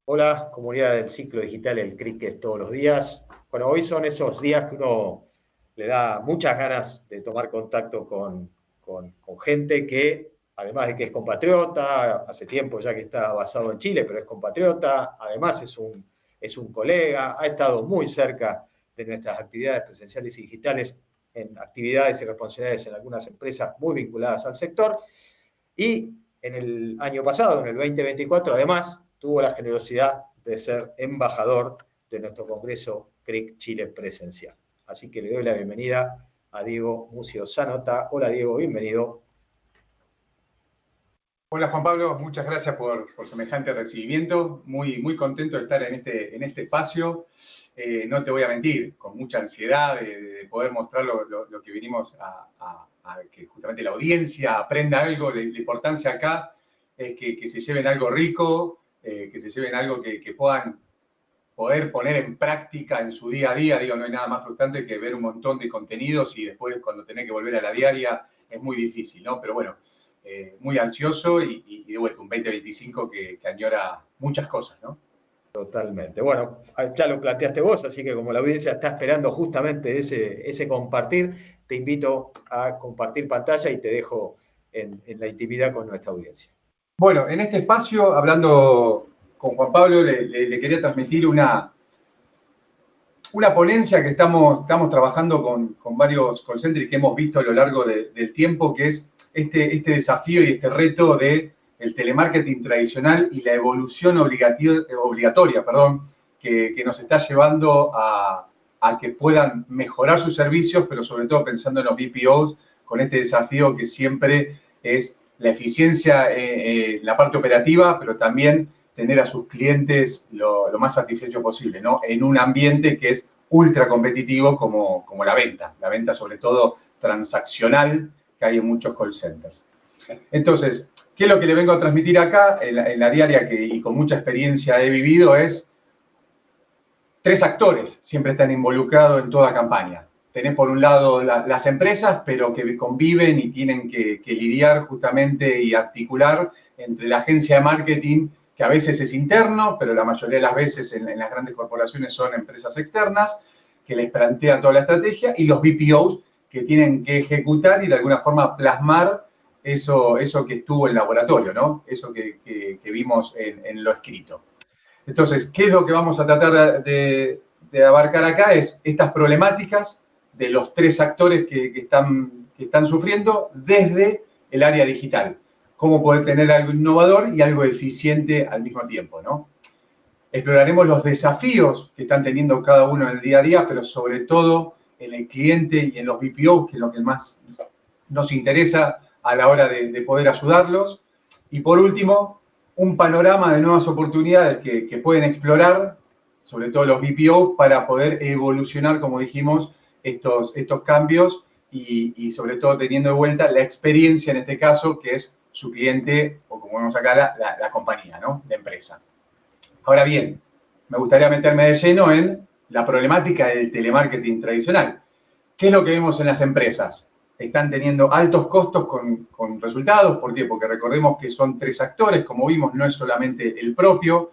Hola, comunidad del ciclo digital, el cricket todos los días. Bueno, hoy son esos días que uno le da muchas ganas de tomar contacto con gente que, además de que es compatriota, hace tiempo ya que está basado en Chile, pero es compatriota, además es un colega, ha estado muy cerca de nuestras actividades presenciales y digitales en actividades y responsabilidades en algunas empresas muy vinculadas al sector. Y en el año pasado, en el 2024, además, tuvo la generosidad de ser embajador de nuestro Congreso CRIC Chile presencial. Así que le doy la bienvenida a Diego Mucio Zanota. Hola Diego, bienvenido. Hola Juan Pablo, muchas gracias por semejante recibimiento. Muy contento de estar en este espacio. No te voy a mentir, con mucha ansiedad de poder mostrar lo que venimos a que justamente la audiencia aprenda algo. La importancia acá es que se lleven algo rico, que se lleven algo que puedan poder poner en práctica en su día a día. Digo, no hay nada más frustrante que ver un montón de contenidos y después cuando tenés que volver a la diaria es muy difícil, ¿no? Pero bueno, muy ansioso y de vuelta un 2025 que añora muchas cosas, ¿no? Totalmente. Bueno, ya lo planteaste vos, así que como la audiencia está esperando justamente ese compartir, te invito a compartir pantalla y te dejo en la intimidad con nuestra audiencia. Bueno, en este espacio, hablando con Juan Pablo, le quería transmitir una ponencia que estamos trabajando con varios call centers y que hemos visto a lo largo del tiempo, que es este desafío y este reto de el telemarketing tradicional y la evolución obligatoria, que nos está llevando a que puedan mejorar sus servicios, pero sobre todo pensando en los BPOs, con este desafío que siempre es la eficiencia en la parte operativa, pero también tener a sus clientes lo más satisfechos posible, ¿no? En un ambiente que es ultra competitivo como la venta sobre todo transaccional que hay en muchos call centers. Entonces, ¿qué es lo que le vengo a transmitir acá? En la diaria y con mucha experiencia he vivido es tres actores siempre están involucrados en toda campaña. Tenés por un lado las empresas, pero que conviven y tienen que lidiar justamente y articular entre la agencia de marketing, que a veces es interno, pero la mayoría de las veces en las grandes corporaciones son empresas externas, que les plantean toda la estrategia, y los BPOs, que tienen que ejecutar y de alguna forma plasmar eso que estuvo en laboratorio, ¿no? Eso que vimos en lo escrito. Entonces, ¿qué es lo que vamos a tratar de abarcar acá? Es estas problemáticas de los tres actores que están sufriendo desde el área digital. Cómo poder tener algo innovador y algo eficiente al mismo tiempo, ¿no? Exploraremos los desafíos que están teniendo cada uno en el día a día, pero sobre todo en el cliente y en los BPO, que es lo que más nos interesa a la hora de poder ayudarlos. Y por último, un panorama de nuevas oportunidades que pueden explorar, sobre todo los BPO, para poder evolucionar, como dijimos, estos cambios y sobre todo teniendo de vuelta la experiencia en este caso, que es su cliente, o como vemos acá, la compañía, ¿no? La empresa. Ahora bien, me gustaría meterme de lleno en la problemática del telemarketing tradicional. ¿Qué es lo que vemos en las empresas? Están teniendo altos costos con resultados. ¿Por qué? Porque recordemos que son tres actores, como vimos, no es solamente el propio.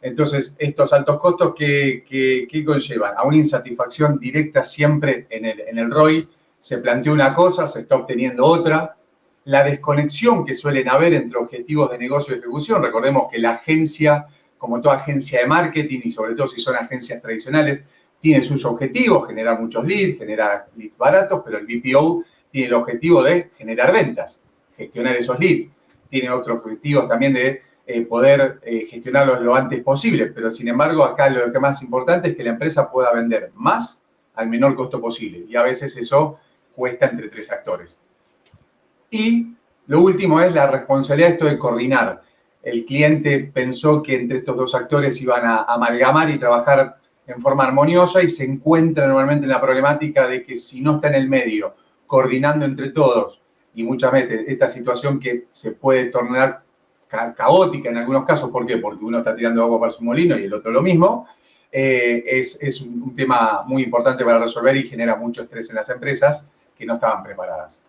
Entonces, estos altos costos, ¿qué conllevan? A una insatisfacción directa siempre en el ROI. Se planteó una cosa, se está obteniendo otra. La desconexión que suelen haber entre objetivos de negocio y ejecución. Recordemos que la agencia, como toda agencia de marketing, y sobre todo si son agencias tradicionales, tiene sus objetivos, generar muchos leads, generar leads baratos, pero el BPO tiene el objetivo de generar ventas, gestionar esos leads. Tiene otros objetivos también de poder gestionarlos lo antes posible, pero sin embargo acá lo que más importante es que la empresa pueda vender más al menor costo posible y a veces eso cuesta entre tres actores. Y lo último es la responsabilidad de esto de coordinar. El cliente pensó que entre estos dos actores iban a amalgamar y trabajar en forma armoniosa y se encuentra normalmente en la problemática de que si no está en el medio, coordinando entre todos, y muchas veces esta situación que se puede tornar caótica en algunos casos, ¿por qué? Porque uno está tirando agua para su molino y el otro lo mismo, es un tema muy importante para resolver y genera mucho estrés en las empresas que no estaban preparadas.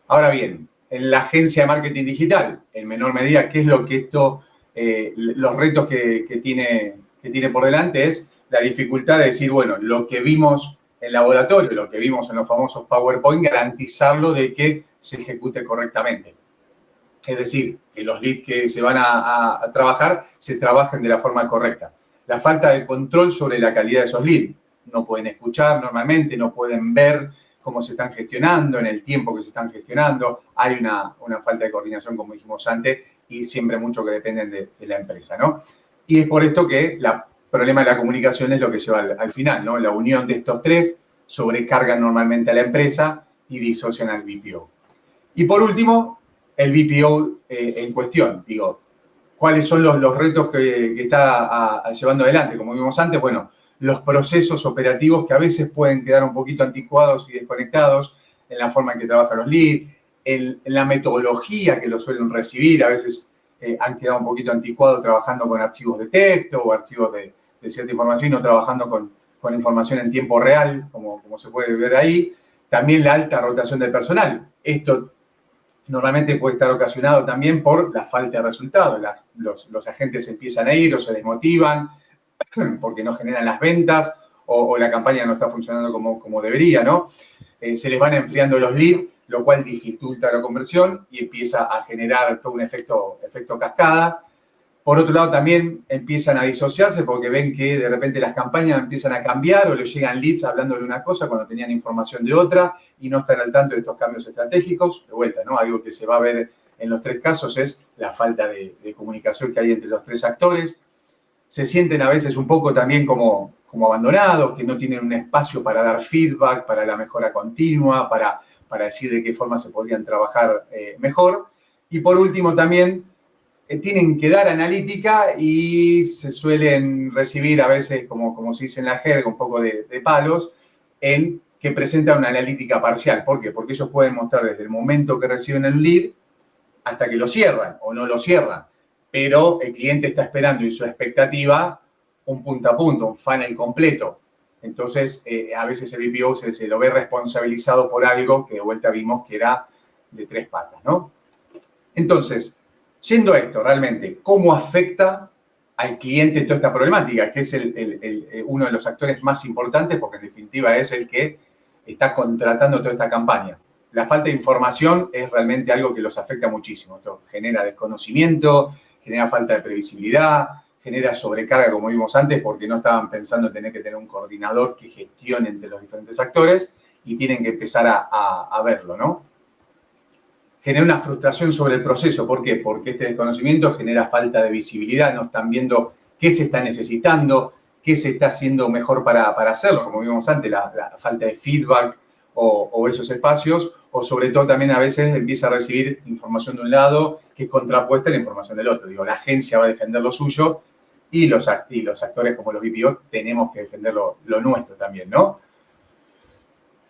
Ahora bien, en la agencia de marketing digital, en menor medida, ¿qué es lo que esto los retos que tiene por delante es la dificultad de decir, bueno, lo que vimos en laboratorio, lo que vimos en los famosos PowerPoint, garantizarlo de que se ejecute correctamente. Es decir, que los leads que se van a trabajar se trabajen de la forma correcta. La falta de control sobre la calidad de esos leads. No pueden escuchar normalmente, no pueden ver cómo se están gestionando, en el tiempo que se están gestionando. Hay una falta de coordinación, como dijimos antes, y siempre mucho que dependen de la empresa, ¿no? Y es por esto que el problema de la comunicación es lo que lleva al final, ¿no? La unión de estos tres sobrecargan normalmente a la empresa y disocian al BPO. Y por último, el BPO en cuestión. Digo, ¿cuáles son los retos que está llevando adelante? Como vimos antes, bueno, los procesos operativos que a veces pueden quedar un poquito anticuados y desconectados en la forma en que trabajan los leads, en la metodología que los suelen recibir, a veces han quedado un poquito anticuados trabajando con archivos de texto o archivos de cierta información y no trabajando con información en tiempo real, como se puede ver ahí. También la alta rotación del personal. Esto normalmente puede estar ocasionado también por la falta de resultados. Los agentes empiezan a ir o se desmotivan porque no generan las ventas o la campaña no está funcionando como debería, ¿no? Se les van enfriando los leads, lo cual dificulta la conversión y empieza a generar todo un efecto cascada. Por otro lado, también empiezan a disociarse porque ven que de repente las campañas empiezan a cambiar o les llegan leads hablando de una cosa cuando tenían información de otra y no están al tanto de estos cambios estratégicos. De vuelta, ¿no? Algo que se va a ver en los tres casos es la falta de comunicación que hay entre los tres actores. Se sienten a veces un poco también como abandonados, que no tienen un espacio para dar feedback, para la mejora continua, para decir de qué forma se podrían trabajar mejor. Y por último también tienen que dar analítica y se suelen recibir a veces, como se dice en la jerga, un poco de palos en que presentan una analítica parcial. ¿Por qué? Porque ellos pueden mostrar desde el momento que reciben el lead hasta que lo cierran o no lo cierran. Pero el cliente está esperando y su expectativa un punto a punto, un funnel completo. Entonces, a veces el BPO se lo ve responsabilizado por algo que de vuelta vimos que era de tres patas, ¿no? Entonces, yendo a esto, realmente, ¿cómo afecta al cliente toda esta problemática? Que es uno de los actores más importantes, porque en definitiva es el que está contratando toda esta campaña. La falta de información es realmente algo que los afecta muchísimo. Esto genera desconocimiento, genera falta de previsibilidad, genera sobrecarga, como vimos antes, porque no estaban pensando en tener que tener un coordinador que gestione entre los diferentes actores y tienen que empezar a verlo, ¿no? Genera una frustración sobre el proceso. ¿Por qué? Porque este desconocimiento genera falta de visibilidad, no están viendo qué se está necesitando, qué se está haciendo mejor para hacerlo, como vimos antes, la falta de feedback o esos espacios, o sobre todo también a veces empieza a recibir información de un lado que es contrapuesta a la información del otro. Digo, la agencia va a defender lo suyo y los actores como los BPO tenemos que defender lo nuestro también, ¿no?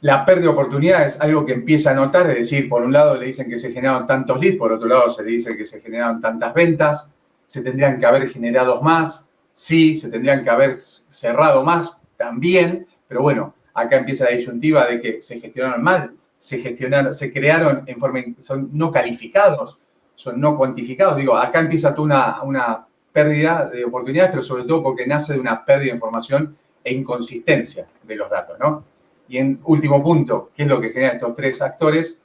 La pérdida de oportunidades es algo que empieza a notar, es decir, por un lado le dicen que se generaron tantos leads, por otro lado se le dice que se generaron tantas ventas, se tendrían que haber generado más, sí, se tendrían que haber cerrado más también, pero bueno, acá empieza la disyuntiva de que se gestionaron mal, se crearon en forma, son no calificados, son no cuantificados. Digo, acá empieza toda una pérdida de oportunidades, pero sobre todo porque nace de una pérdida de información e inconsistencia de los datos, ¿no? Y en último punto, ¿qué es lo que genera estos tres actores?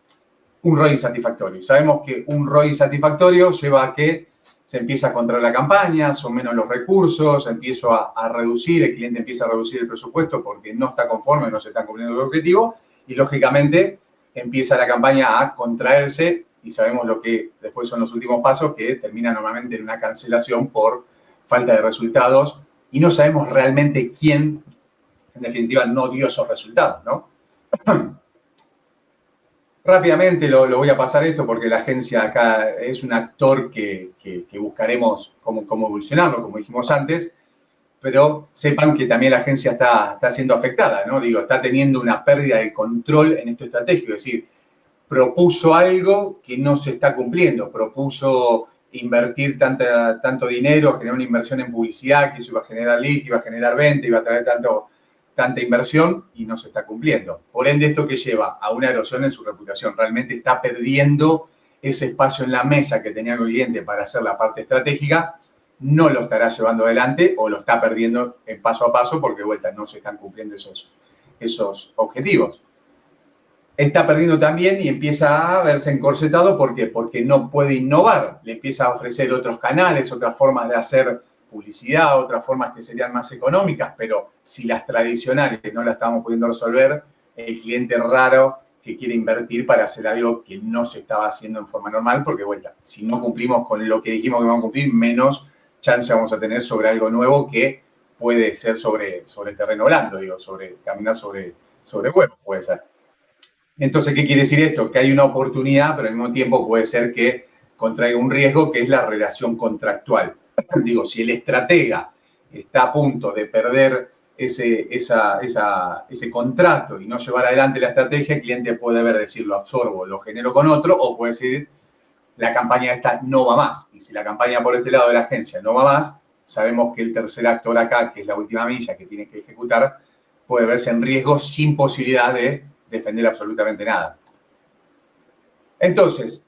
Un ROI insatisfactorio. Sabemos que un ROI insatisfactorio lleva a que se empieza a controlar la campaña, son menos los recursos, empiezo a reducir, el cliente empieza a reducir el presupuesto porque no está conforme, no se está cumpliendo el objetivo, y lógicamente empieza la campaña a contraerse y sabemos lo que después son los últimos pasos que termina normalmente en una cancelación por falta de resultados y no sabemos realmente quién en definitiva no dio esos resultados, ¿no? Rápidamente lo voy a pasar esto porque la agencia acá es un actor que buscaremos cómo evolucionarlo, como dijimos antes, pero sepan que también la agencia está siendo afectada, ¿no? Digo, está teniendo una pérdida de control en esto estratégico, es decir, propuso algo que no se está cumpliendo, propuso invertir tanto dinero, generar una inversión en publicidad, que eso iba a generar lead, que iba a generar venta, iba a traer tanta inversión y no se está cumpliendo. Por ende, ¿esto que lleva? A una erosión en su reputación. Realmente está perdiendo ese espacio en la mesa que tenía el cliente para hacer la parte estratégica no lo estará llevando adelante o lo está perdiendo en paso a paso porque de vuelta no se están cumpliendo esos objetivos. Está perdiendo también y empieza a verse encorsetado. ¿Por qué? Porque no puede innovar. Le empieza a ofrecer otros canales, otras formas de hacer publicidad, otras formas que serían más económicas, pero si las tradicionales no las estamos pudiendo resolver, el cliente raro que quiere invertir para hacer algo que no se estaba haciendo en forma normal, porque, vuelta, si no cumplimos con lo que dijimos que vamos a cumplir, menos chance vamos a tener sobre algo nuevo que puede ser sobre terreno blando, digo, caminar sobre huevos, puede ser. Entonces, ¿qué quiere decir esto? Que hay una oportunidad, pero al mismo tiempo puede ser que contraiga un riesgo, que es la relación contractual. Digo, si el estratega está a punto de perder ese contrato y no llevar adelante la estrategia, el cliente puede decir, lo absorbo, lo genero con otro, o puede decir, la campaña esta no va más. Y si la campaña por este lado de la agencia no va más, sabemos que el tercer actor acá, que es la última milla que tiene que ejecutar, puede verse en riesgo sin posibilidad de defender absolutamente nada. Entonces,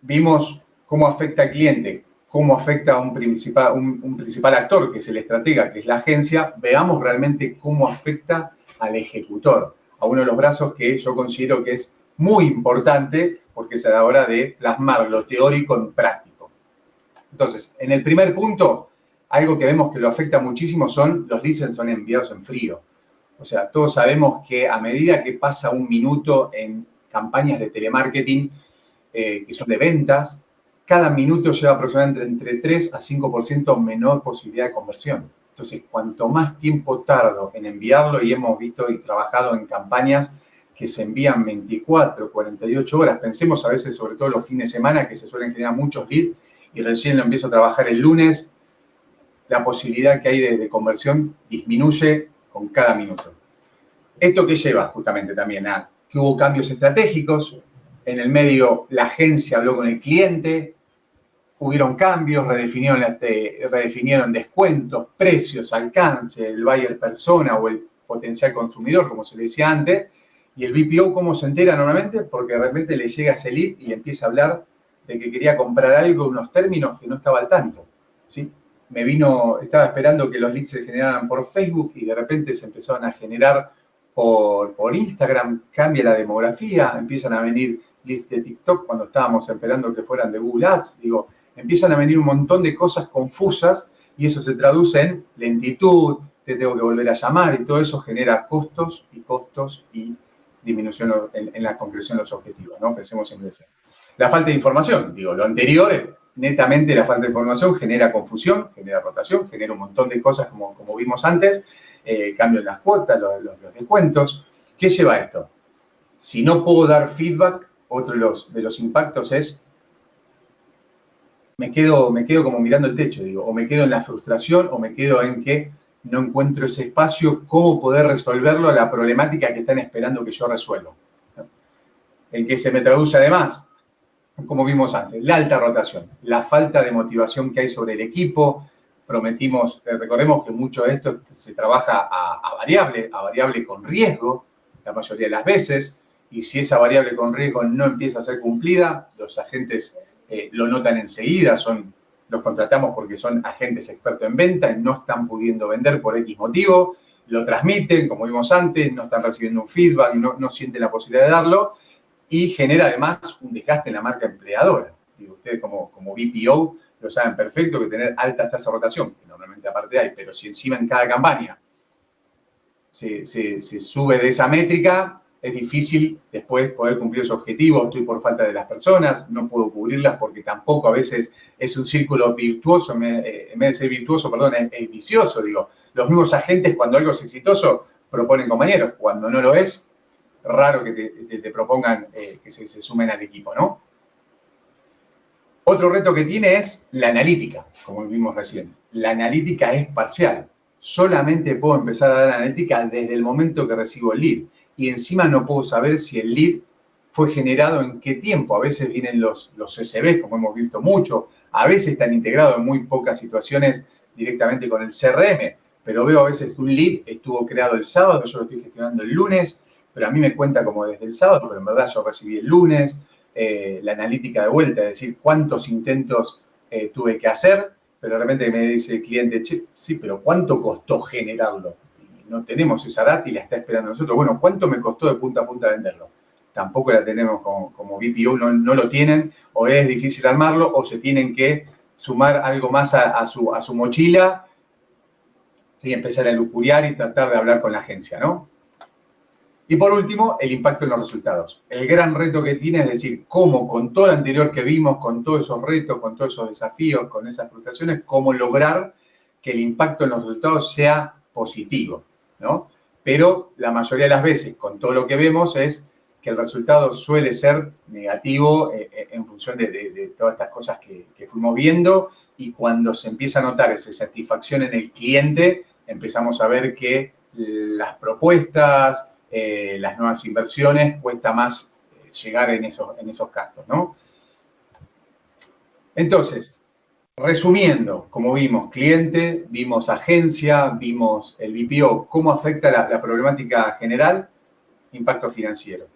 vimos cómo afecta al cliente, cómo afecta a un principal actor, que es el estratega, que es la agencia. Veamos realmente cómo afecta al ejecutor, a uno de los brazos que yo considero que es muy importante porque es a la hora de plasmar lo teórico en práctico. Entonces, en el primer punto, algo que vemos que lo afecta muchísimo son los leads son enviados en frío. O sea, todos sabemos que a medida que pasa un minuto en campañas de telemarketing, que son de ventas, cada minuto lleva aproximadamente entre 3 a 5% menor posibilidad de conversión. Entonces, cuanto más tiempo tardo en enviarlo, y hemos visto y trabajado en campañas que se envían 24, 48 horas, pensemos a veces sobre todo los fines de semana, que se suelen generar muchos leads, y recién lo empiezo a trabajar el lunes, la posibilidad que hay de conversión disminuye con cada minuto. ¿Esto qué lleva justamente también a que hubo cambios estratégicos? En el medio, la agencia habló con el cliente, hubieron cambios, redefinieron descuentos, precios, alcance, el buyer persona o el potencial consumidor, como se le decía antes. Y el BPO, ¿cómo se entera normalmente? Porque de repente le llega ese lead y le empieza a hablar de que quería comprar algo, unos términos que no estaba al tanto, ¿sí? Estaba esperando que los leads se generaran por Facebook y de repente se empezaron a generar por Instagram, cambia la demografía, empiezan a venir leads de TikTok cuando estábamos esperando que fueran de Google Ads, digo, empiezan a venir un montón de cosas confusas y eso se traduce en lentitud, te tengo que volver a llamar y todo eso genera costos y disminución en la concreción de los objetivos, ¿no? Pensemos en eso. La falta de información, digo, lo anterior, netamente la falta de información genera confusión, genera rotación, genera un montón de cosas como vimos antes, cambio en las cuotas, los descuentos. ¿Qué lleva a esto? Si no puedo dar feedback, otro de los impactos es, me quedo como mirando el techo, digo, o me quedo en la frustración o me quedo en que no encuentro ese espacio, cómo poder resolverlo a la problemática que están esperando que yo resuelva. En que se me traduce además, como vimos antes, la alta rotación, la falta de motivación que hay sobre el equipo. Recordemos que mucho de esto se trabaja a variable con riesgo, la mayoría de las veces, y si esa variable con riesgo no empieza a ser cumplida, los agentes lo notan enseguida, los contratamos porque son agentes expertos en venta y no están pudiendo vender por X motivo, lo transmiten, como vimos antes, no están recibiendo un feedback, no sienten la posibilidad de darlo, y genera además un desgaste en la marca empleadora. Digo, ustedes como BPO lo saben perfecto, que tener alta tasa de rotación, que normalmente aparte hay, pero si encima en cada campaña se sube de esa métrica, es difícil después poder cumplir esos objetivos. Estoy por falta de las personas, no puedo cubrirlas porque tampoco a veces es un círculo virtuoso, en vez de ser virtuoso, perdón, es vicioso. Digo, los mismos agentes cuando algo es exitoso proponen compañeros, cuando no lo es, raro que te propongan que se sumen al equipo, ¿no? Otro reto que tiene es la analítica, como vimos recién. La analítica es parcial. Solamente puedo empezar a dar analítica desde el momento que recibo el lead. Y encima no puedo saber si el lead fue generado en qué tiempo. A veces vienen los CSV, como hemos visto mucho. A veces están integrados en muy pocas situaciones directamente con el CRM. Pero veo a veces que un lead estuvo creado el sábado, yo lo estoy gestionando el lunes, pero a mí me cuenta como desde el sábado, pero en verdad yo recibí el lunes. La analítica de vuelta, es decir, cuántos intentos tuve que hacer, pero de repente me dice el cliente, che, sí, pero ¿cuánto costó generarlo? Y no tenemos esa data y la está esperando nosotros. Bueno, ¿cuánto me costó de punta a punta venderlo? Tampoco la tenemos como BPO, no lo tienen, o es difícil armarlo, o se tienen que sumar algo más a su mochila y empezar a lucuriar y tratar de hablar con la agencia, ¿no? Y por último, el impacto en los resultados. El gran reto que tiene es decir, cómo con todo lo anterior que vimos, con todos esos retos, con todos esos desafíos, con esas frustraciones, cómo lograr que el impacto en los resultados sea positivo, ¿no? Pero la mayoría de las veces, con todo lo que vemos, es que el resultado suele ser negativo en función de todas estas cosas que fuimos viendo, y cuando se empieza a notar esa satisfacción en el cliente, empezamos a ver que las propuestas, las nuevas inversiones, cuesta más llegar en esos gastos, ¿no? Entonces, resumiendo, como vimos cliente, vimos agencia, vimos el BPO, ¿cómo afecta la problemática general? Impacto financiero.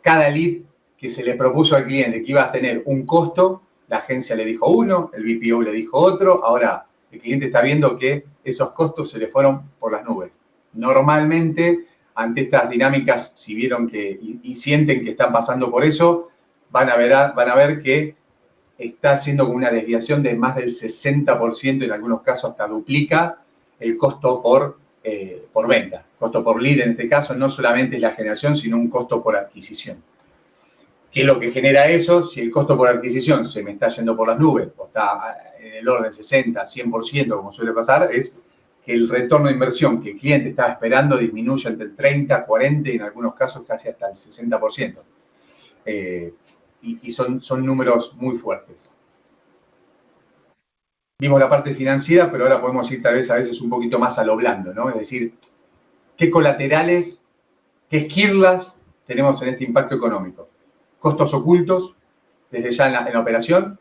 Cada lead que se le propuso al cliente que iba a tener un costo, la agencia le dijo uno, el BPO le dijo otro, ahora el cliente está viendo que esos costos se le fueron por las nubes. Normalmente, ante estas dinámicas, si vieron y sienten que están pasando por eso, van a ver que está haciendo como una desviación de más del 60%, en algunos casos hasta duplica el costo por venta. Costo por lead en este caso no solamente es la generación, sino un costo por adquisición. ¿Qué es lo que genera eso? Si el costo por adquisición se me está yendo por las nubes o está en el orden 60, 100%, como suele pasar, es que el retorno de inversión que el cliente estaba esperando disminuye entre el 30, 40 y en algunos casos casi hasta el 60%. Y son números muy fuertes. Vimos la parte financiera, pero ahora podemos ir tal vez a veces un poquito más a lo blando, ¿no? Es decir, ¿qué colaterales, qué esquirlas tenemos en este impacto económico? Costos ocultos, desde ya en la operación,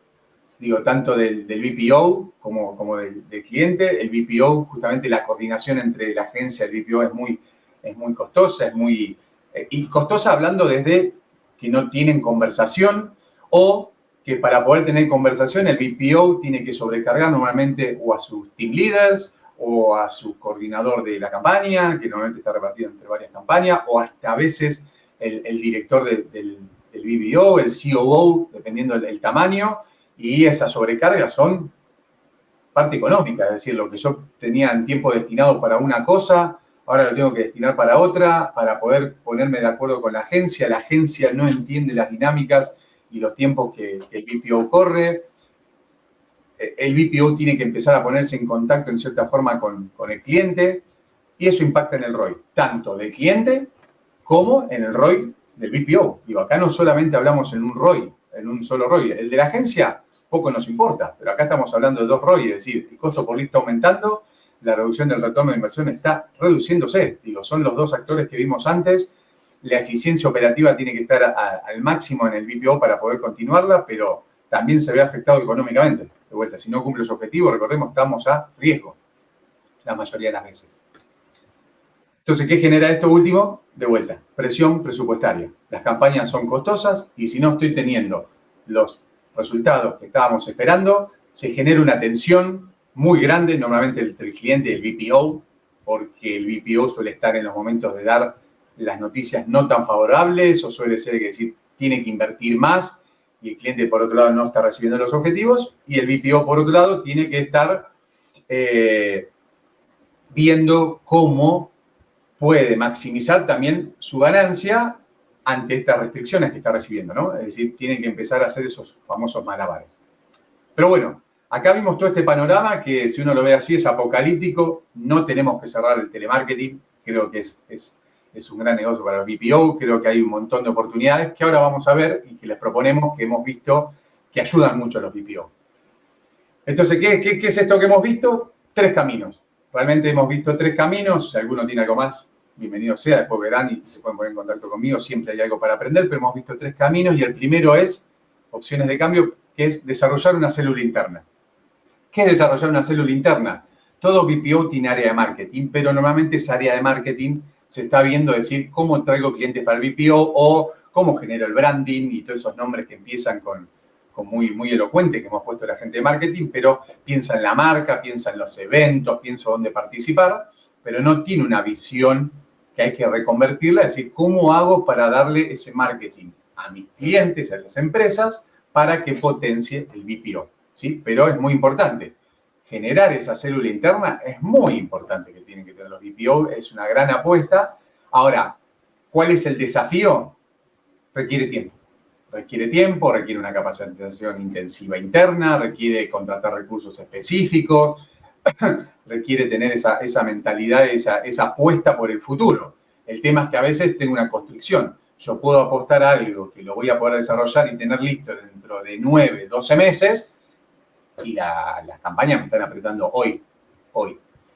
digo, tanto del BPO como del cliente. El BPO, justamente la coordinación entre la agencia y el BPO es muy costosa, y costosa hablando desde que no tienen conversación, o que para poder tener conversación el BPO tiene que sobrecargar normalmente o a sus team leaders o a su coordinador de la campaña, que normalmente está repartido entre varias campañas, o hasta a veces el director del BPO, el COO, dependiendo del tamaño, y esas sobrecargas son parte económica, es decir, lo que yo tenía en tiempo destinado para una cosa, ahora lo tengo que destinar para otra, para poder ponerme de acuerdo con la agencia no entiende las dinámicas y los tiempos que el BPO corre, el BPO tiene que empezar a ponerse en contacto en cierta forma con el cliente, y eso impacta en el ROI, tanto del cliente como en el ROI del BPO. Digo, acá no solamente hablamos en un ROI, en un solo ROI, el de la agencia poco nos importa, pero acá estamos hablando de dos ROI, es decir, el costo por lead está aumentando, la reducción del retorno de inversión está reduciéndose. Digo, son los dos actores que vimos antes. La eficiencia operativa tiene que estar al máximo en el BPO para poder continuarla, pero también se ve afectado económicamente. De vuelta, si no cumple su objetivo, recordemos, estamos a riesgo la mayoría de las veces. Entonces, ¿qué genera esto último? De vuelta, presión presupuestaria. Las campañas son costosas y si no estoy teniendo los resultados que estábamos esperando, se genera una tensión muy grande, normalmente entre el cliente y el BPO, porque el BPO suele estar en los momentos de dar las noticias no tan favorables, o suele ser que decir, tiene que invertir más, y el cliente, por otro lado, no está recibiendo los objetivos, y el BPO, por otro lado, tiene que estar viendo cómo puede maximizar también su ganancia ante estas restricciones que está recibiendo, ¿no? Es decir, tienen que empezar a hacer esos famosos malabares. Pero bueno, acá vimos todo este panorama que, si uno lo ve así, es apocalíptico. No tenemos que cerrar el telemarketing. Creo que es un gran negocio para el BPO. Creo que hay un montón de oportunidades que ahora vamos a ver y que les proponemos, que hemos visto que ayudan mucho a los BPO. Entonces, ¿qué es esto que hemos visto? 3 caminos. Realmente hemos visto 3 caminos. Si alguno tiene algo más, bienvenido sea. Después verán y se pueden poner en contacto conmigo. Siempre hay algo para aprender, pero hemos visto 3 caminos. Y el primero es opciones de cambio, que es desarrollar una célula interna. ¿Qué es desarrollar una célula interna? Todo BPO tiene área de marketing, pero normalmente esa área de marketing se está viendo decir cómo traigo clientes para el BPO o cómo genero el branding y todos esos nombres que empiezan con gráfico muy elocuente que hemos puesto la gente de marketing, pero piensa en la marca, piensa en los eventos, piensa dónde participar, pero no tiene una visión que hay que reconvertirla, es decir, ¿cómo hago para darle ese marketing a mis clientes, a esas empresas, para que potencie el BPO? ¿Sí? Pero es muy importante. Generar esa célula interna es muy importante que tienen que tener los BPO, es una gran apuesta. Ahora, ¿cuál es el desafío? Requiere tiempo, requiere una capacitación intensiva interna, requiere contratar recursos específicos, requiere tener esa mentalidad, esa apuesta por el futuro. El tema es que a veces tengo una constricción. Yo puedo apostar a algo que lo voy a poder desarrollar y tener listo dentro de 9, 12 meses y las campañas me están apretando hoy.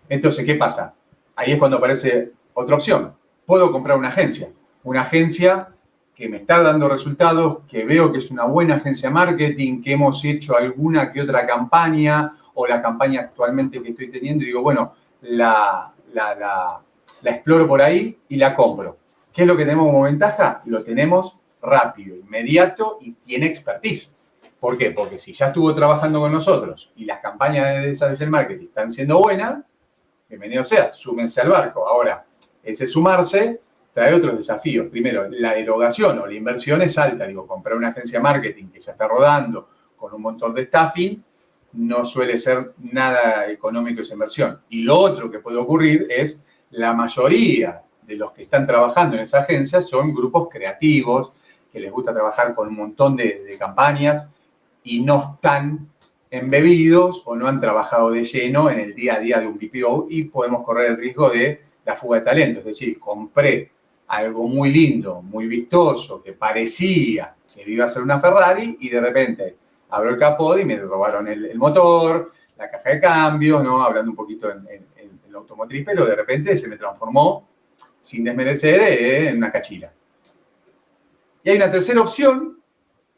Entonces, ¿qué pasa? Ahí es cuando aparece otra opción. Puedo comprar una agencia que me está dando resultados, que veo que es una buena agencia de marketing, que hemos hecho alguna que otra campaña o la campaña actualmente que estoy teniendo y digo, bueno, la exploro por ahí y la compro. ¿Qué es lo que tenemos como ventaja? Lo tenemos rápido, inmediato y tiene expertise. ¿Por qué? Porque si ya estuvo trabajando con nosotros y las campañas de esas del marketing están siendo buenas, bienvenido sea, súmense al barco. Ahora, ese sumarse trae otros desafíos. Primero, la erogación o la inversión es alta. Digo, comprar una agencia de marketing que ya está rodando con un montón de staffing no suele ser nada económico esa inversión. Y lo otro que puede ocurrir es la mayoría de los que están trabajando en esa agencia son grupos creativos que les gusta trabajar con un montón de campañas y no están embebidos o no han trabajado de lleno en el día a día de un BPO y podemos correr el riesgo de la fuga de talento. Es decir, compré algo muy lindo, muy vistoso, que parecía que iba a ser una Ferrari y de repente abro el capó y me robaron el motor, la caja de cambios, ¿no? Hablando un poquito en la automotriz, pero de repente se me transformó, sin desmerecer, en una cachila. Y hay una tercera opción,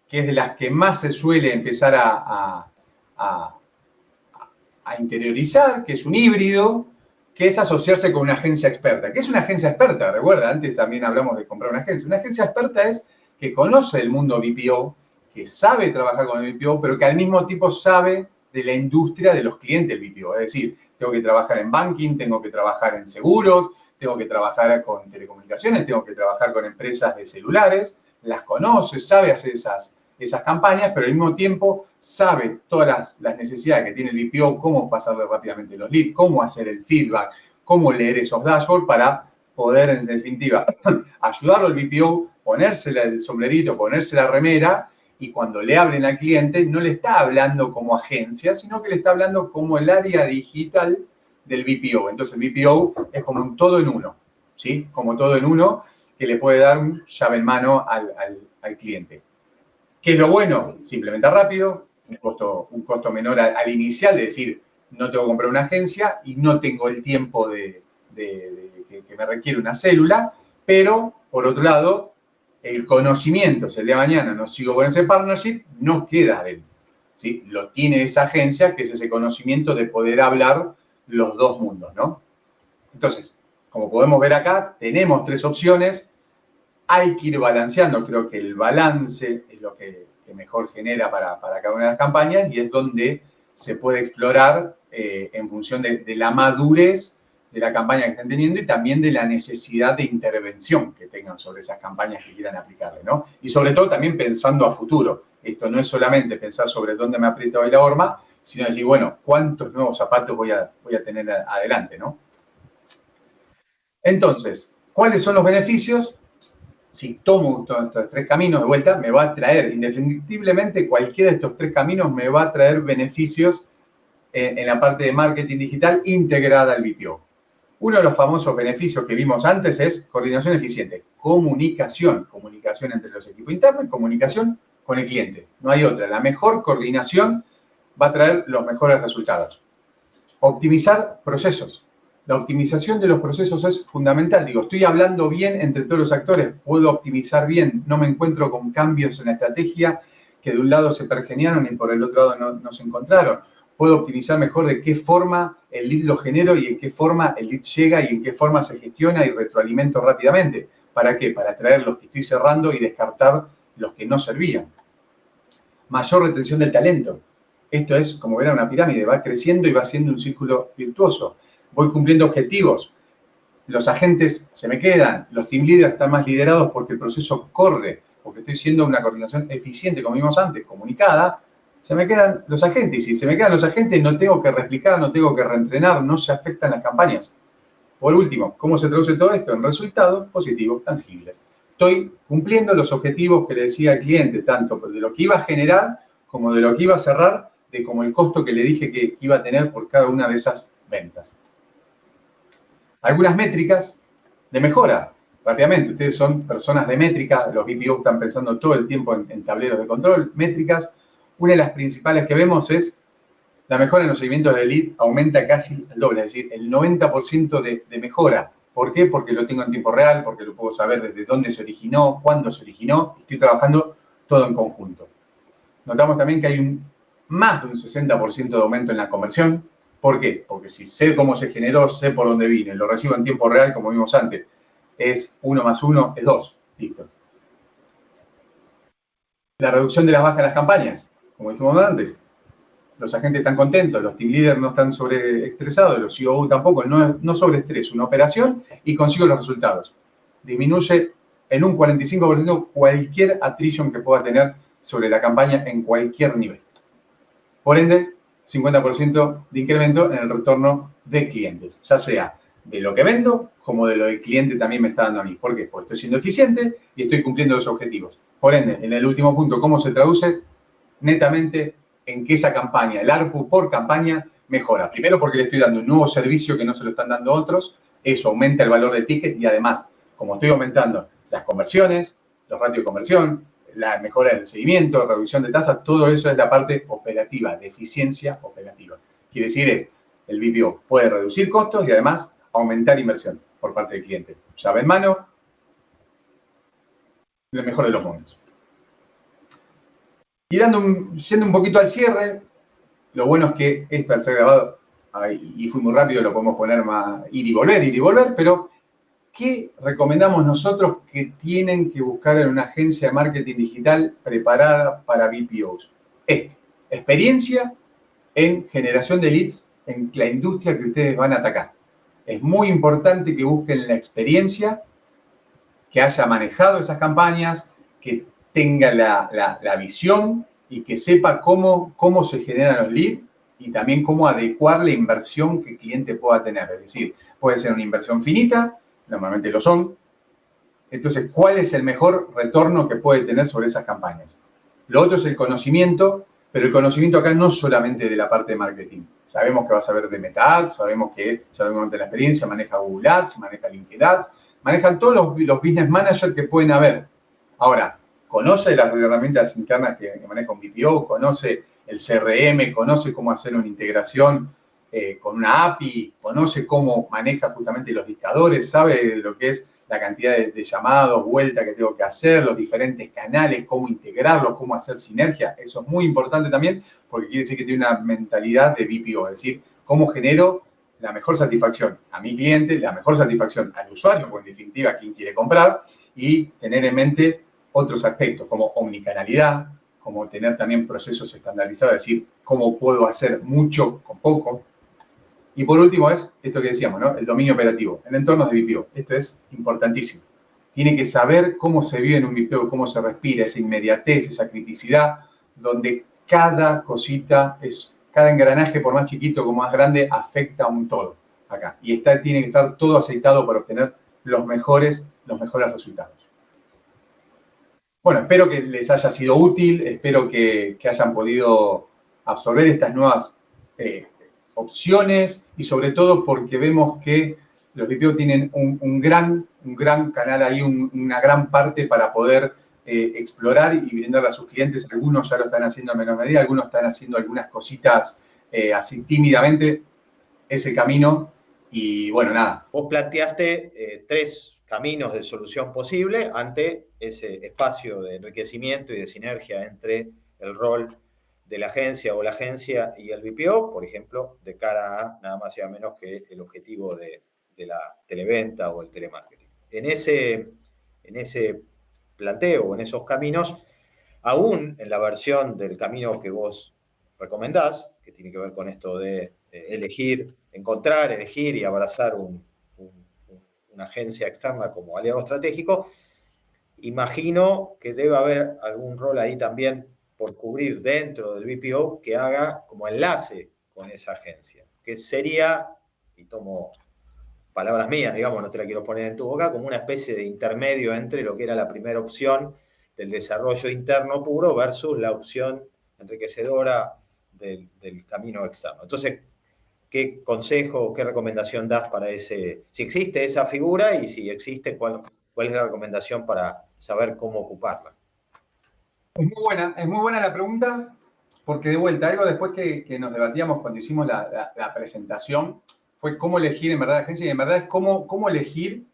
que es de las que más se suele empezar a interiorizar, que es un híbrido, que es asociarse con una agencia experta. ¿Qué es una agencia experta? Recuerda, antes también hablamos de comprar una agencia. Una agencia experta es que conoce el mundo BPO, que sabe trabajar con el BPO, pero que al mismo tiempo sabe de la industria de los clientes del BPO. Es decir, tengo que trabajar en banking, tengo que trabajar en seguros, tengo que trabajar con telecomunicaciones, tengo que trabajar con empresas de celulares, las conoce, sabe hacer esas campañas, pero al mismo tiempo sabe todas las necesidades que tiene el BPO, cómo pasarle rápidamente los leads, cómo hacer el feedback, cómo leer esos dashboards para poder, en definitiva, ayudarlo al BPO, ponerse el sombrerito, ponerse la remera, y cuando le hablen al cliente no le está hablando como agencia, sino que le está hablando como el área digital del BPO. Entonces el BPO es como un todo en uno, ¿sí? Como todo en uno que le puede dar un llave en mano al cliente. ¿Qué es lo bueno? Se implementa rápido, un costo menor al inicial, de decir, no tengo que comprar una agencia y no tengo el tiempo que me requiere una célula, pero, por otro lado, el conocimiento, si el día de mañana no sigo con ese partnership, no queda de él, ¿sí? Lo tiene esa agencia, que es ese conocimiento de poder hablar los dos mundos, ¿no? Entonces, como podemos ver acá, tenemos tres opciones. Hay que ir balanceando, creo que el balance es lo que mejor genera para cada una de las campañas y es donde se puede explorar en función de la madurez de la campaña que estén teniendo y también de la necesidad de intervención que tengan sobre esas campañas que quieran aplicarle, ¿no? Y sobre todo también pensando a futuro. Esto no es solamente pensar sobre dónde me aprieta hoy la horma, sino decir, bueno, ¿cuántos nuevos zapatos voy a tener adelante, ¿no? Entonces, ¿cuáles son los beneficios? Si tomo estos tres caminos de vuelta, me va a traer, indefectiblemente, cualquiera de estos tres caminos me va a traer beneficios en la parte de marketing digital integrada al BPO. Uno de los famosos beneficios que vimos antes es coordinación eficiente, comunicación entre los equipos internos y comunicación con el cliente. No hay otra. La mejor coordinación va a traer los mejores resultados. Optimizar procesos. La optimización de los procesos es fundamental. Digo, estoy hablando bien entre todos los actores, puedo optimizar bien, no me encuentro con cambios en la estrategia que de un lado se pergeniaron y por el otro lado no se encontraron. Puedo optimizar mejor de qué forma el lead lo genero y en qué forma el lead llega y en qué forma se gestiona y retroalimento rápidamente. ¿Para qué? Para traer los que estoy cerrando y descartar los que no servían. mayor retención del talento. Esto es como ver a una pirámide, va creciendo y va siendo un círculo virtuoso. Voy cumpliendo objetivos. Los agentes se me quedan, los team leaders están más liderados porque el proceso corre, porque estoy siendo una coordinación eficiente, como vimos antes, comunicada. Se me quedan los agentes, y si se me quedan los agentes no tengo que replicar, no tengo que reentrenar, no se afectan las campañas. Por último, ¿cómo se traduce todo esto? En resultados positivos, tangibles. Estoy cumpliendo los objetivos que le decía al cliente, tanto de lo que iba a generar como de lo que iba a cerrar, de como el costo que le dije que iba a tener por cada una de esas ventas. Algunas métricas de mejora. Rápidamente, ustedes son personas de métrica, los BPO están pensando todo el tiempo en tableros de control, métricas. Una de las principales que vemos es la mejora en los seguimientos de lead aumenta casi el doble, es decir, el 90% de mejora. ¿Por qué? Porque lo tengo en tiempo real, porque lo puedo saber desde dónde se originó, cuándo se originó, estoy trabajando todo en conjunto. Notamos también que hay más de un 60% de aumento en la conversión. ¿Por qué? Porque si sé cómo se generó, sé por dónde vine, lo recibo en tiempo real, como vimos antes, es 1 más 1 es 2. Listo. La reducción de las bajas en las campañas, como dijimos antes. Los agentes están contentos, los team leaders no están sobreestresados, los COO tampoco, no sobreestrés, una operación y consigo los resultados. Disminuye en un 45% cualquier attrition que pueda tener sobre la campaña en cualquier nivel. Por ende, 50% de incremento en el retorno de clientes, ya sea de lo que vendo como de lo que el cliente también me está dando a mí. ¿Por qué? Porque estoy siendo eficiente y estoy cumpliendo los objetivos. Por ende, en el último punto, ¿cómo se traduce? Netamente en que esa campaña, el ARPU por campaña, mejora. Primero porque le estoy dando un nuevo servicio que no se lo están dando otros, eso aumenta el valor del ticket y además, como estoy aumentando las conversiones, los ratios de conversión, la mejora del seguimiento, reducción de tasas, todo eso es la parte operativa, de eficiencia operativa. Quiere decir el BPO puede reducir costos y además aumentar inversión por parte del cliente. Llave en mano, lo mejor de los mundos. Y yendo un poquito al cierre, lo bueno es que esto al ser grabado, y fui muy rápido, lo podemos poner más, ir y volver, pero ¿qué recomendamos nosotros que tienen que buscar en una agencia de marketing digital preparada para BPOs? Experiencia en generación de leads en la industria que ustedes van a atacar. Es muy importante que busquen la experiencia, que haya manejado esas campañas, que tenga la visión y que sepa cómo se generan los leads y también cómo adecuar la inversión que el cliente pueda tener. Es decir, puede ser una inversión finita, normalmente lo son. Entonces, ¿cuál es el mejor retorno que puede tener sobre esas campañas? Lo otro es el conocimiento, pero el conocimiento acá no solamente de la parte de marketing. Sabemos que va a saber de Meta Ads, sabemos que, ya lo vimos de la experiencia, maneja Google Ads, maneja LinkedIn Ads, manejan todos los business managers que pueden haber. Ahora, conoce las herramientas internas que maneja un BPO, conoce el CRM, conoce cómo hacer una integración con una API, conoce cómo maneja justamente los discadores, sabe lo que es la cantidad de llamados, vueltas que tengo que hacer, los diferentes canales, cómo integrarlos, cómo hacer sinergia. Eso es muy importante también porque quiere decir que tiene una mentalidad de BPO, es decir, cómo genero la mejor satisfacción a mi cliente, la mejor satisfacción al usuario, porque en definitiva a quien quiere comprar, y tener en mente otros aspectos como omnicanalidad, como tener también procesos estandarizados, es decir, cómo puedo hacer mucho con poco. Y por último es esto que decíamos, ¿no? El dominio operativo, en entornos de BPO. Esto es importantísimo. Tiene que saber cómo se vive en un BPO, cómo se respira, esa inmediatez, esa criticidad, donde cada cosita, cada engranaje, por más chiquito como más grande, afecta a un todo acá. Y tiene que estar todo aceitado para obtener los mejores resultados. Bueno, espero que les haya sido útil, espero que hayan podido absorber estas nuevas opciones y sobre todo porque vemos que los BPO tienen un gran canal ahí, una gran parte para poder explorar y brindarle a sus clientes. Algunos ya lo están haciendo en menor medida, algunos están haciendo algunas cositas así tímidamente, ese camino y bueno, nada. Vos planteaste 3 caminos de solución posible ante ese espacio de enriquecimiento y de sinergia entre el rol de la agencia o la agencia y el BPO, por ejemplo, de cara a nada más y nada menos que el objetivo de la televenta o el telemarketing. En ese planteo o en esos caminos aún en la versión del camino que vos recomendás, que tiene que ver con esto de elegir, encontrar, elegir y abrazar una agencia externa como aliado estratégico, imagino que debe haber algún rol ahí también por cubrir dentro del BPO que haga como enlace con esa agencia, que sería, y tomo palabras mías, digamos, no te la quiero poner en tu boca, como una especie de intermedio entre lo que era la primera opción del desarrollo interno puro versus la opción enriquecedora del camino externo. Entonces, ¿qué consejo, qué recomendación das para ese, si existe esa figura y si existe, cuál es la recomendación para saber cómo ocuparla? Es muy buena la pregunta, porque de vuelta, algo después que nos debatíamos cuando hicimos la presentación, fue cómo elegir en verdad la agencia, y en verdad es cómo elegir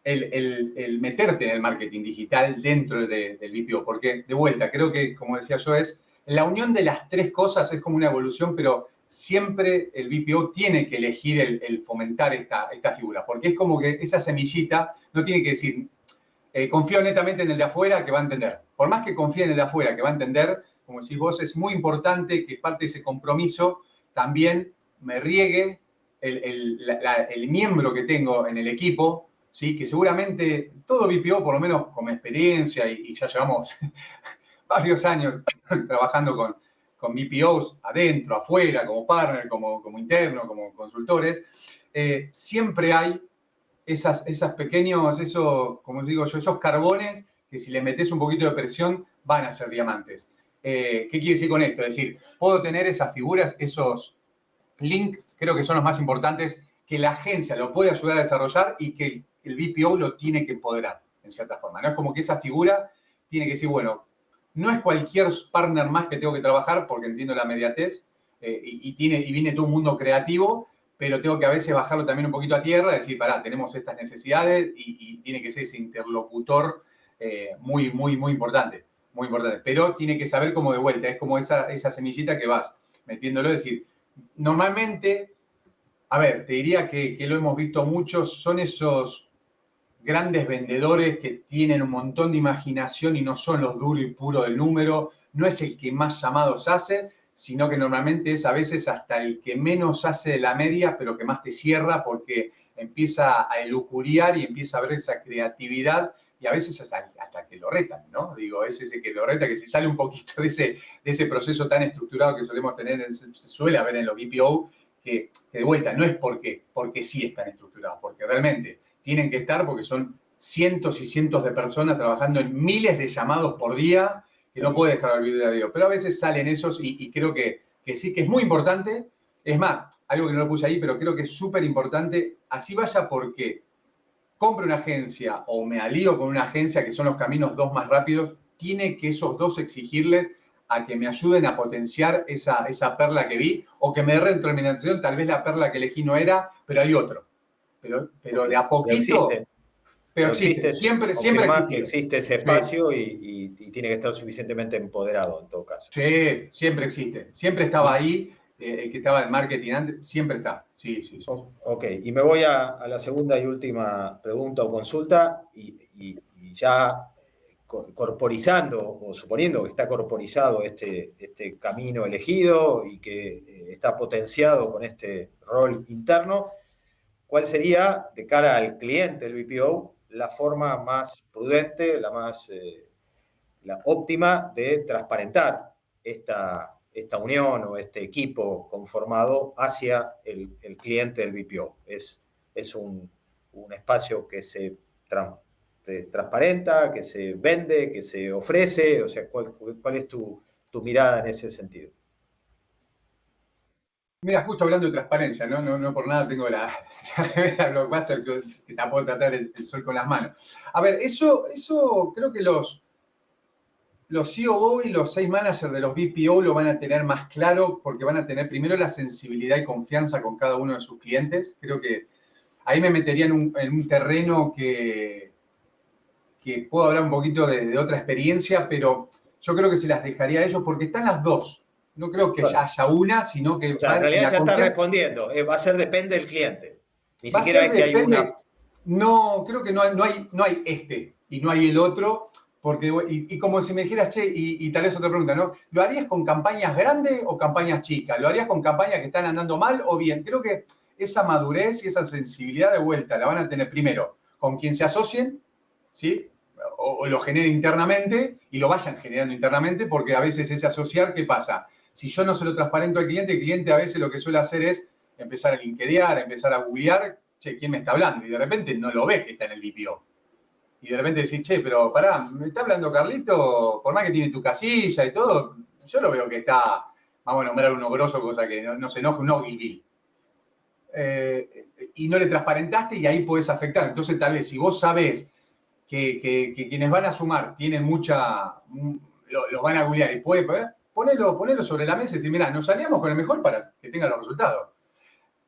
el meterte en el marketing digital dentro del BPO, porque de vuelta, creo que, como decía yo, es la unión de las tres cosas es como una evolución, pero siempre el BPO tiene que elegir el fomentar esta figura, porque es como que esa semillita no tiene que decir, confío netamente en el de afuera que va a entender. Por más que confíe en el de afuera que va a entender, como decís vos, es muy importante que parte de ese compromiso también me riegue el miembro que tengo en el equipo, ¿sí? Que seguramente todo BPO, por lo menos con experiencia, y ya llevamos varios años trabajando con BPOs adentro, afuera, como partner, como interno, como consultores, siempre hay esas pequeños, como digo yo, esos carbones que si le metes un poquito de presión van a ser diamantes. ¿Qué quiere decir con esto? Es decir, puedo tener esas figuras, esos links, creo que son los más importantes, que la agencia lo puede ayudar a desarrollar y que el BPO lo tiene que empoderar, en cierta forma. No es como que esa figura tiene que decir, bueno, no es cualquier partner más que tengo que trabajar porque entiendo la mediatez y viene todo un mundo creativo, pero tengo que a veces bajarlo también un poquito a tierra, decir, pará, tenemos estas necesidades y tiene que ser ese interlocutor muy, muy, muy importante, muy importante. Pero tiene que saber cómo de vuelta, es como esa semillita que vas metiéndolo, es decir, normalmente, a ver, te diría que lo hemos visto muchos, son esos grandes vendedores que tienen un montón de imaginación y no son los duros y puros del número, no es el que más llamados hace, sino que normalmente es a veces hasta el que menos hace de la media, pero que más te cierra porque empieza a elucuriar y empieza a ver esa creatividad y a veces hasta que lo retan, ¿no? Digo, es ese que lo reta, que se sale un poquito de ese proceso tan estructurado que solemos tener, se suele haber en los BPO, que de vuelta no es porque sí están estructurados, porque realmente tienen que estar porque son cientos y cientos de personas trabajando en miles de llamados por día que no puede dejar olvidar a Dios. Pero a veces salen esos y creo que sí, que es muy importante. Es más, algo que no lo puse ahí, pero creo que es súper importante, así vaya porque compre una agencia o me alío con una agencia, que son los caminos dos más rápidos, tiene que esos dos exigirles a que me ayuden a potenciar esa perla que vi o que me dé retroalimentación, tal vez la perla que elegí no era, pero hay otro. Pero de a poquito, pero existe, siempre confirmar que existió. existe ese Sí. espacio y tiene que estar suficientemente empoderado en todo caso. Sí, siempre existe. Siempre estaba ahí, el que estaba en marketing antes, siempre está. Sí, sí, sí. Ok, y me voy a la segunda y última pregunta o consulta y ya corporizando o suponiendo que está corporizado este camino elegido y que está potenciado con este rol interno, ¿cuál sería, de cara al cliente del BPO, la forma más prudente, la óptima de transparentar esta unión o este equipo conformado hacia el cliente del BPO? Es un espacio que se transparenta, que se vende, que se ofrece. O sea, ¿cuál es tu mirada en ese sentido? Mira, justo hablando de transparencia, no por nada tengo la remera Blockbuster que tampoco tratar el sol con las manos. A ver, eso creo que los COO y los sales managers de los BPO lo van a tener más claro porque van a tener primero la sensibilidad y confianza con cada uno de sus clientes. Creo que ahí me metería en un terreno que puedo hablar un poquito de otra experiencia, pero yo creo que se las dejaría a ellos porque están las dos. No creo que Bueno, haya una, sino que o sea, en en realidad la ya está confianza. respondiendo. Va a ser depende del cliente. Ni Va a siquiera ser es que hay una. depende. No, creo que no hay este y no hay el otro, Porque, y como si me dijeras, che, y tal vez otra pregunta, ¿no? ¿Lo harías con campañas grandes o campañas chicas? ¿Lo harías con campañas que están andando mal o bien? Creo que esa madurez y esa sensibilidad de vuelta la van a tener primero con quien se asocien, ¿sí? O lo generen internamente y lo vayan generando internamente, porque a veces ese asociar, ¿qué pasa? Si yo no se lo transparento al cliente, el cliente a veces lo que suele hacer es empezar a linkedear, empezar a googlear, che, ¿quién me está hablando? Y de repente no lo ve que está en el BPO. Y de repente decís, che, pero pará, ¿me está hablando Carlito? Por más que tiene tu casilla y todo, yo lo veo que está, vamos a nombrar uno grosso, cosa que no se enoje, un Ogilvy. Y no le transparentaste y ahí puedes afectar. Entonces, tal vez si vos sabés que quienes van a sumar tienen mucha, los van a googlear y ponelo sobre la mesa y decir, mirá, nos aliamos con el mejor para que tenga los resultados.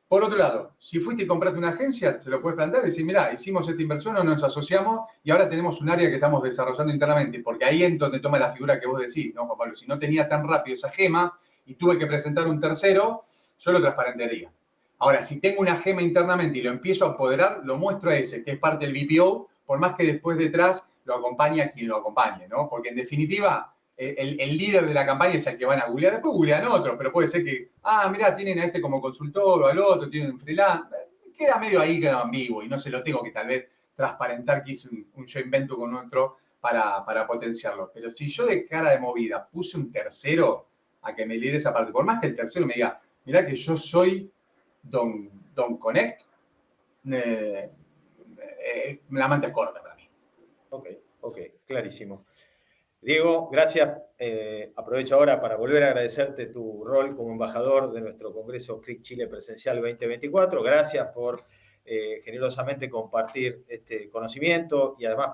Por otro lado, si fuiste y compraste una agencia, se lo puedes plantear y decir, mirá, hicimos esta inversión o nos asociamos y ahora tenemos un área que estamos desarrollando internamente, porque ahí es donde toma la figura que vos decís, ¿no, Juan Pablo? Si no tenía tan rápido esa gema y tuve que presentar un tercero, yo lo transparentaría. Ahora, si tengo una gema internamente y lo empiezo a apoderar, lo muestro a ese, que es parte del BPO, por más que después detrás lo acompañe a quien lo acompañe, ¿no? Porque en definitiva, el líder de la campaña es el que van a googlear, después googlean otros, pero puede ser que, mirá, tienen a este como consultor o al otro, tienen un freelance, queda medio ahí, queda ambiguo y no se lo tengo que tal vez transparentar que hice un yo invento con otro para potenciarlo. Pero si yo de cara de movida puse un tercero a que me lidere esa parte, por más que el tercero me diga, mirá que yo soy Don Connect, la manta es corta para mí. Ok, clarísimo. Diego, gracias. Aprovecho ahora para volver a agradecerte tu rol como embajador de nuestro Congreso CRIC Chile Presencial 2024. Gracias por generosamente compartir este conocimiento y además,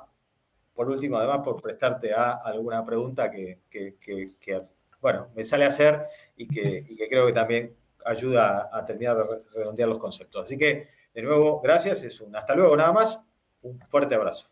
por último, además por prestarte a alguna pregunta que bueno, me sale a hacer y que creo que también ayuda a terminar de redondear los conceptos. Así que, de nuevo, gracias. Es un hasta luego nada más. Un fuerte abrazo.